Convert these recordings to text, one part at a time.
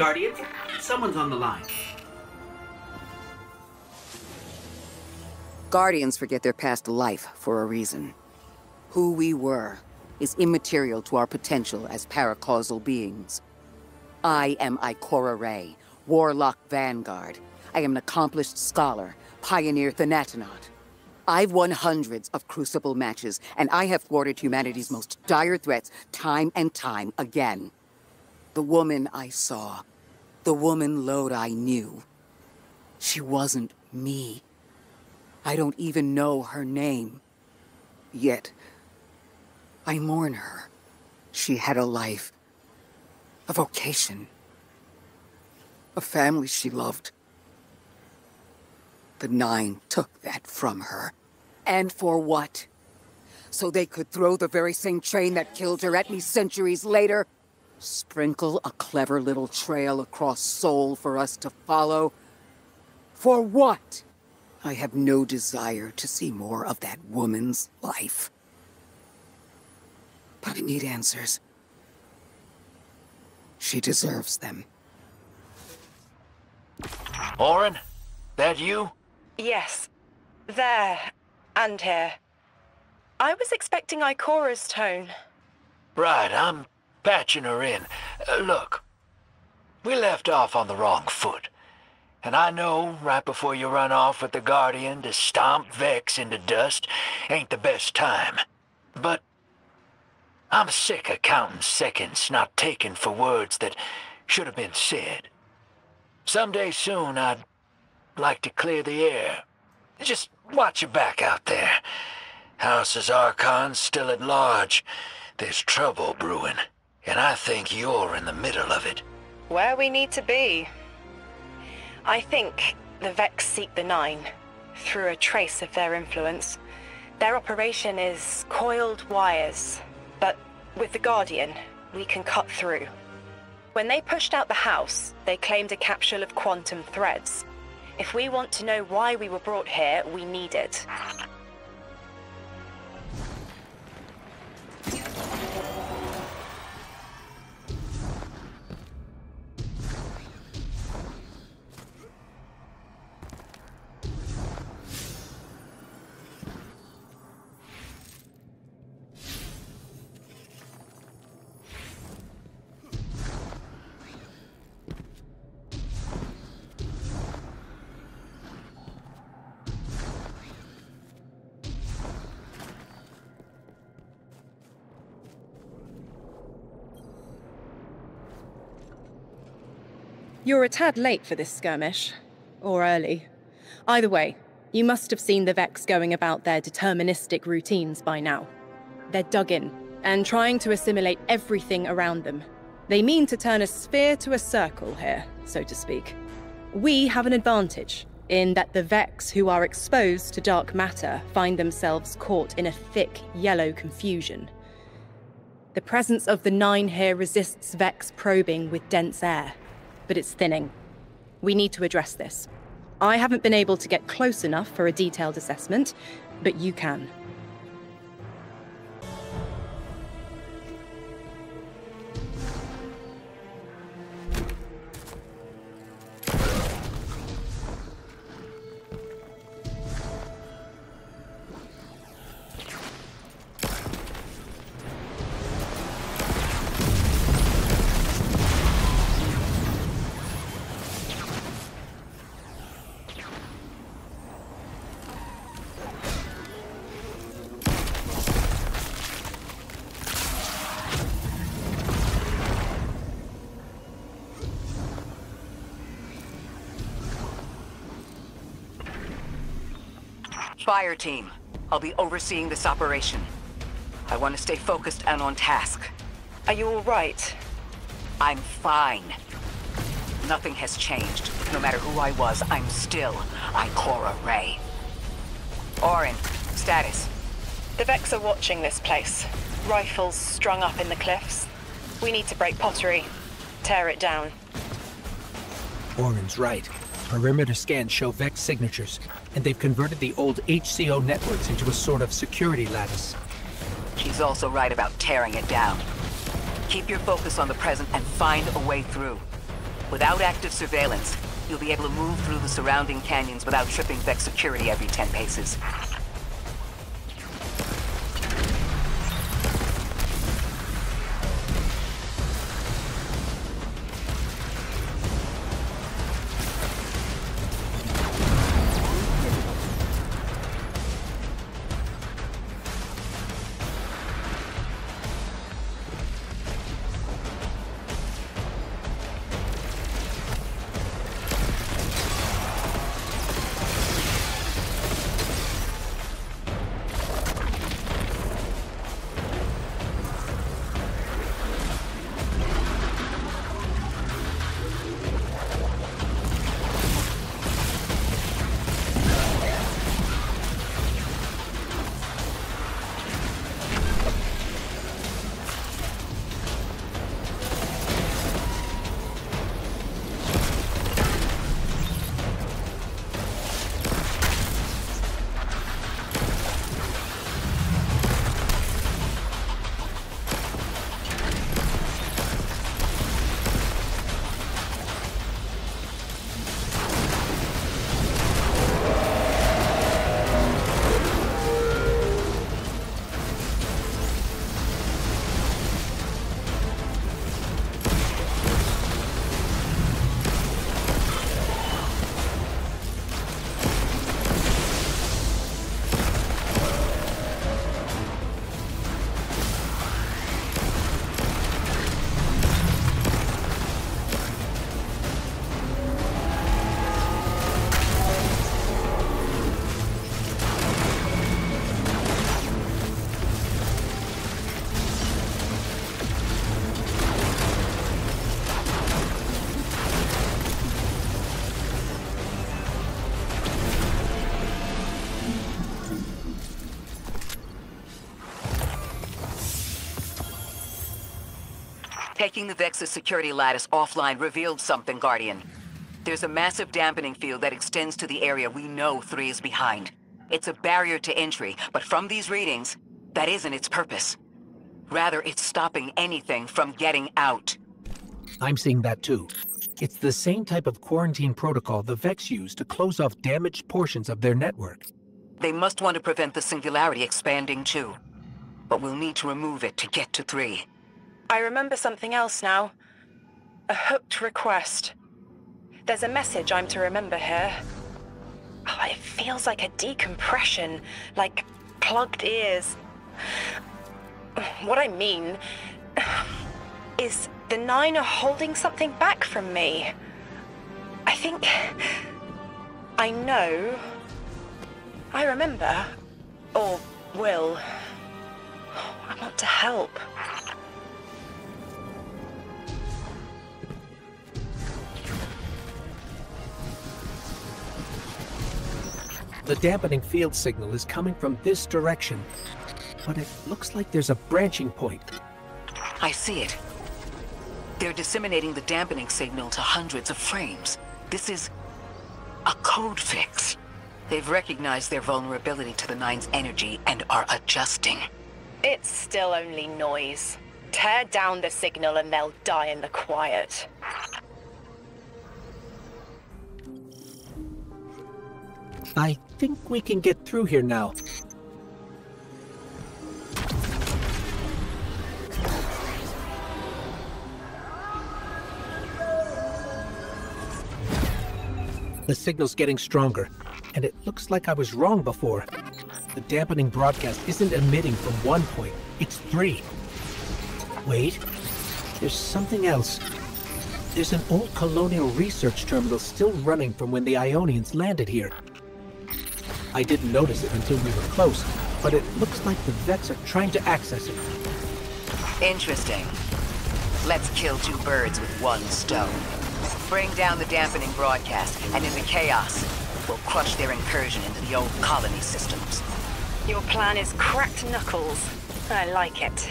Guardian, someone's on the line. Guardians forget their past life for a reason. Who we were is immaterial to our potential as paracausal beings. I am Ikora Rey, Warlock Vanguard. I am an accomplished scholar, pioneer Thanatonaut. I've won hundreds of Crucible matches, and I have thwarted humanity's most dire threats time and time again. The woman I saw, the woman Lode I knew, she wasn't me. I don't even know her name. Yet, I mourn her. She had a life, a vocation, a family she loved. The Nine took that from her. And for what? So they could throw the very same train that killed her at me centuries later? Sprinkle a clever little trail across Seoul for us to follow? For what? I have no desire to see more of that woman's life. But I need answers. She deserves them. Oren? That you? Yes. There. And here. I was expecting Ikora's tone. Right, I'm patching her in. Look, we left off on the wrong foot. And I know right before you run off with the Guardian to stomp Vex into dust ain't the best time. But I'm sick of counting seconds not taken for words that should have been said. Someday soon I'd like to clear the air. Just watch your back out there. House's Archon's still at large. There's trouble brewing, and I think you're in the middle of it. Where we need to be. I think the Vex seek the Nine, through a trace of their influence. Their operation is coiled wires, but with the Guardian, we can cut through. When they pushed out the house, they claimed a capsule of quantum threads. If we want to know why we were brought here, we need it. You're a tad late for this skirmish. Or early. Either way, you must have seen the Vex going about their deterministic routines by now. They're dug in, and trying to assimilate everything around them. They mean to turn a sphere to a circle here, so to speak. We have an advantage, in that the Vex who are exposed to dark matter find themselves caught in a thick, yellow confusion. The presence of the Nine here resists Vex probing with dense air, but it's thinning. We need to address this. I haven't been able to get close enough for a detailed assessment, but you can. Fire team, I'll be overseeing this operation. I want to stay focused and on task. Are you all right? I'm fine. Nothing has changed. No matter who I was, I'm still Ikora Rey. Oren, status. The Vex are watching this place. Rifles strung up in the cliffs. We need to break pottery. Tear it down. Oren's right. Perimeter scans show Vex signatures, and they've converted the old HCO networks into a sort of security lattice. She's also right about tearing it down. Keep your focus on the present and find a way through. Without active surveillance, you'll be able to move through the surrounding canyons without tripping Vex security every 10 paces. Taking the Vex's security lattice offline revealed something, Guardian. There's a massive dampening field that extends to the area we know 3 is behind. It's a barrier to entry, but from these readings, that isn't its purpose. Rather, it's stopping anything from getting out. I'm seeing that too. It's the same type of quarantine protocol the Vex use to close off damaged portions of their network. They must want to prevent the singularity expanding too. But we'll need to remove it to get to 3. I remember something else now. A hooked request. There's a message I'm to remember here. Oh, it feels like a decompression, like plugged ears. What I mean is the 9 are holding something back from me. I think I know. I remember. Or will. I want to help. The dampening field signal is coming from this direction, but it looks like there's a branching point. I see it. They're disseminating the dampening signal to hundreds of frames. This is a code fix. They've recognized their vulnerability to the 9's energy and are adjusting. It's still only noise. Tear down the signal and they'll die in the quiet. I think we can get through here now. The signal's getting stronger, and it looks like I was wrong before. The dampening broadcast isn't emitting from 1 point, it's 3. Wait, there's something else. There's an old colonial research terminal still running from when the Ionians landed here. I didn't notice it until we were close, but it looks like the Vex are trying to access it. Interesting. Let's kill 2 birds with 1 stone. Bring down the dampening broadcast, and in the chaos, we'll crush their incursion into the old colony systems. Your plan is cracked knuckles. I like it.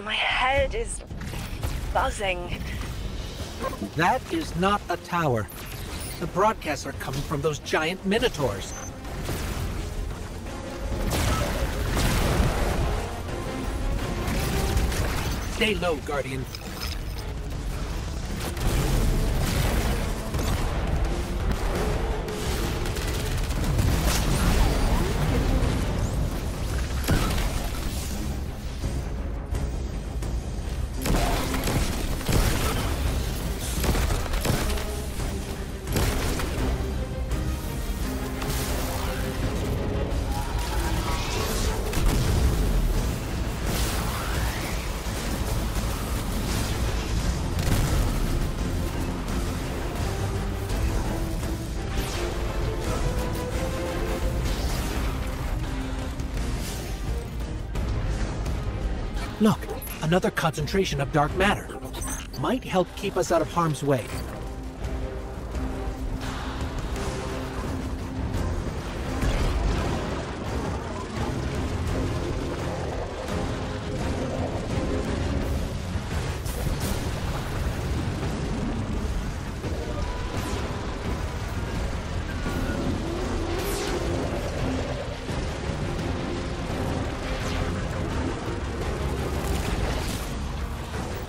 My head is buzzing. That is not a tower. The broadcasts are coming from those giant minotaurs. Stay low, Guardian. Look, another concentration of dark matter. Might help keep us out of harm's way.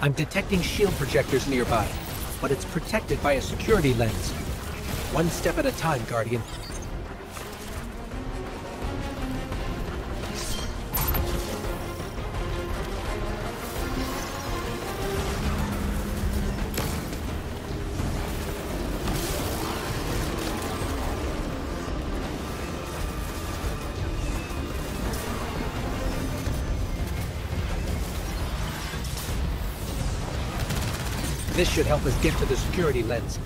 I'm detecting shield projectors nearby, but it's protected by a security lens. One step at a time, Guardian. This should help us get to the security lens.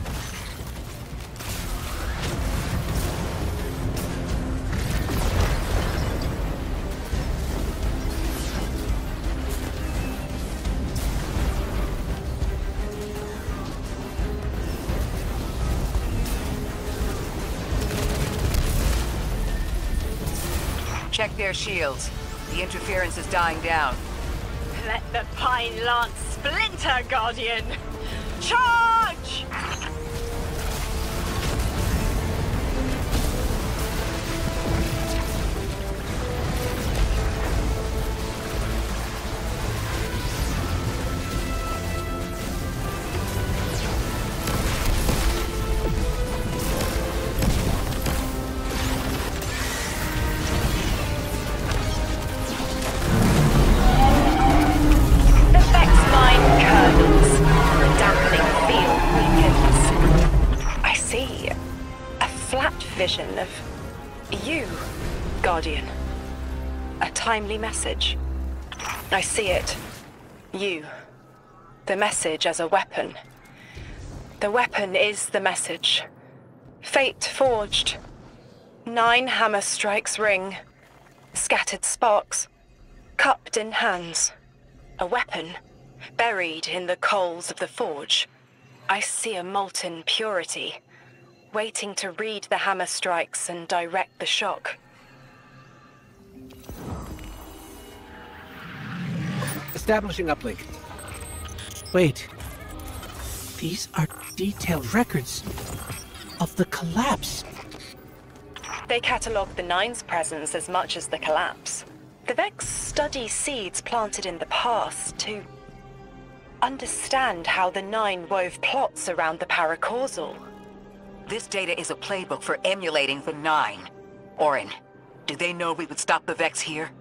Check their shields. The interference is dying down. Let the pine lance splinter, Guardian! Charge! Vision of you, Guardian. A timely message. I see it. You. The message as a weapon. The weapon is the message. Fate forged. 9 hammer strikes ring. Scattered sparks. Cupped in hands. A weapon. Buried in the coals of the forge. I see a molten purity. Waiting to read the hammer strikes and direct the shock. Establishing uplink. Wait. These are detailed records of the collapse. They catalogue the Nine's presence as much as the collapse. The Vex study seeds planted in the past to understand how the Nine wove plots around the paracausal. This data is a playbook for emulating the Nine. Orin, do they know we would stop the Vex here?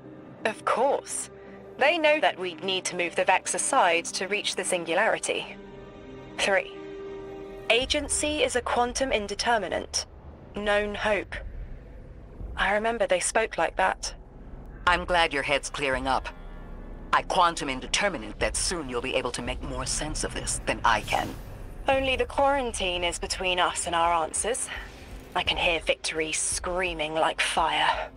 Of course. They know that we'd need to move the Vex aside to reach the singularity. 3. Agency is a quantum indeterminate. Known hope. I remember they spoke like that. I'm glad your head's clearing up. I quantum indeterminate that soon you'll be able to make more sense of this than I can. Only the quarantine is between us and our answers. I can hear victory screaming like fire.